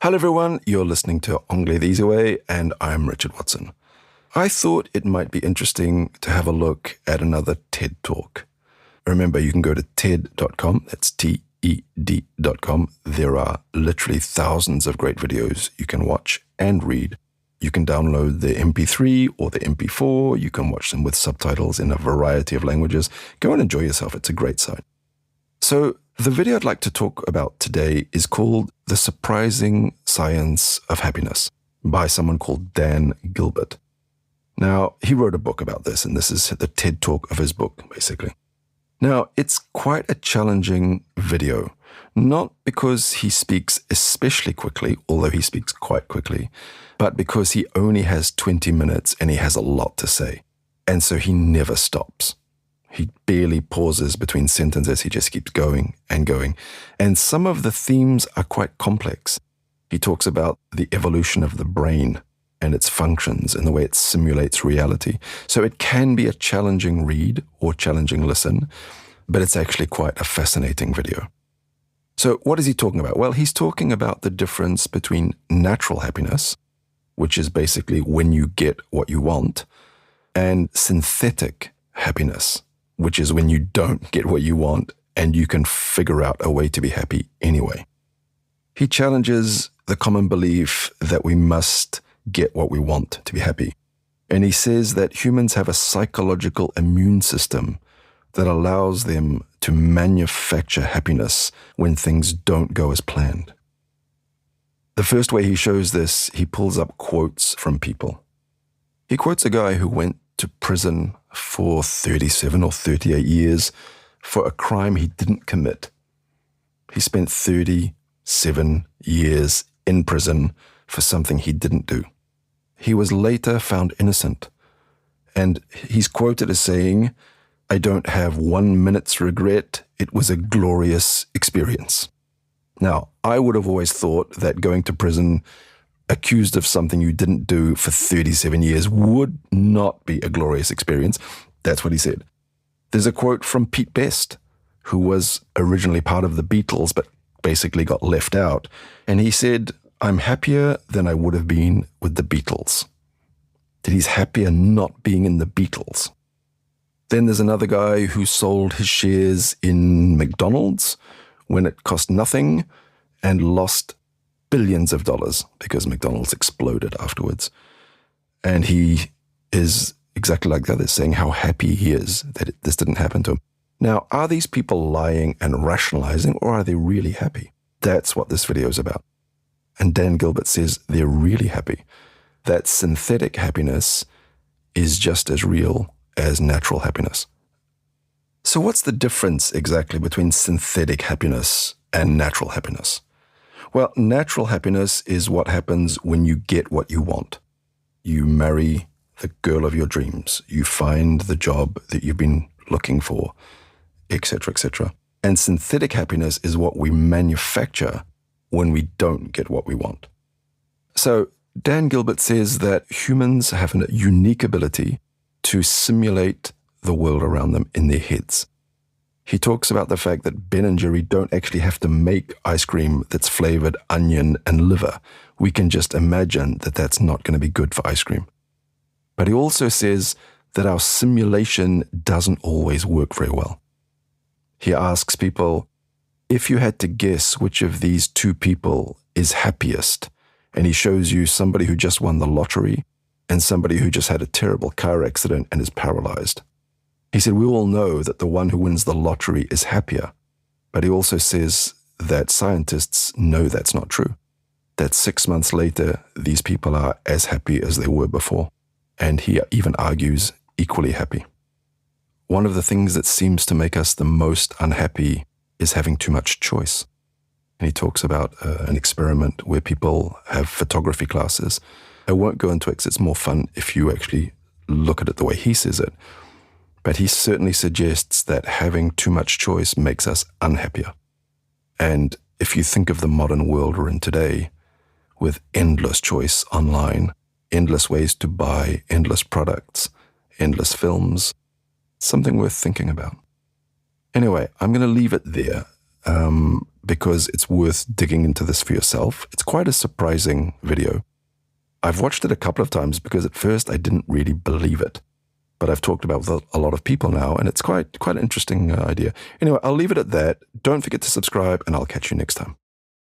Hello everyone, you're listening to Anglais the Easy Way, and I'm Richard Watson. I thought it might be interesting to have a look at another TED Talk. Remember, you can go to TED.com, that's TED.com. There are literally thousands of great videos you can watch and read. You can download the MP3 or the MP4. You can watch them with subtitles in a variety of languages. Go and enjoy yourself. It's a great site. So the video I'd like to talk about today is called The Surprising Science of Happiness by someone called Dan Gilbert. Now, he wrote a book about this, and this is the TED Talk of his book, basically. Now, it's quite a challenging video, not because he speaks especially quickly, although he speaks quite quickly, but because he only has 20 minutes and he has a lot to say. And so he never stops. He barely pauses between sentences. He just keeps going and going. And some of the themes are quite complex. He talks about the evolution of the brain and its functions and the way it simulates reality. So it can be a challenging read or challenging listen, but it's actually quite a fascinating video. So what is he talking about? Well, he's talking about the difference between natural happiness, which is basically when you get what you want, and synthetic happiness, which is when you don't get what you want and you can figure out a way to be happy anyway. He challenges the common belief that we must get what we want to be happy. And he says that humans have a psychological immune system that allows them to manufacture happiness when things don't go as planned. The first way he shows this, he pulls up quotes from people. He quotes a guy who went to prison for 37 or 38 years for a crime he didn't commit. He spent 37 years in prison for something he didn't do. He was later found innocent, and he's quoted as saying, "I don't have 1 minute's regret. It was a glorious experience." Now, I would have always thought that going to prison accused of something you didn't do for 37 years would not be a glorious experience. That's what he said. There's a quote from Pete Best, who was originally part of the Beatles, but basically got left out. And he said, "I'm happier than I would have been with the Beatles." That he's happier not being in the Beatles. Then there's another guy who sold his shares in McDonald's when it cost nothing and lost billions of dollars because McDonald's exploded afterwards. And he is exactly like the others, saying how happy he is that this didn't happen to him. Now, are these people lying and rationalizing, or are they really happy? That's what this video is about. And Dan Gilbert says they're really happy. That synthetic happiness is just as real as natural happiness. So what's the difference exactly between synthetic happiness and natural happiness? Well, natural happiness is what happens when you get what you want. You marry the girl of your dreams. You find the job that you've been looking for, etc., etc. And synthetic happiness is what we manufacture when we don't get what we want. So Dan Gilbert says that humans have a unique ability to simulate the world around them in their heads. He talks about the fact that Ben and Jerry don't actually have to make ice cream that's flavored onion and liver. We can just imagine that that's not going to be good for ice cream. But he also says that our simulation doesn't always work very well. He asks people, if you had to guess which of these two people is happiest, and he shows you somebody who just won the lottery and somebody who just had a terrible car accident and is paralyzed. He said, we all know that the one who wins the lottery is happier, but he also says that scientists know that's not true, that 6 months later, these people are as happy as they were before, and he even argues equally happy. One of the things that seems to make us the most unhappy is having too much choice. And he talks about an experiment where people have photography classes. I won't go into it because it's more fun if you actually look at it the way he says it. But he certainly suggests that having too much choice makes us unhappier. And if you think of the modern world we're in today, with endless choice online, endless ways to buy, endless products, endless films, something worth thinking about. Anyway, I'm going to leave it there. because it's worth digging into this for yourself. It's quite a surprising video. I've watched it a couple of times because at first I didn't really believe it. But I've talked about it with a lot of people now, and it's quite an interesting idea. Anyway, I'll leave it at that. Don't forget to subscribe, and I'll catch you next time.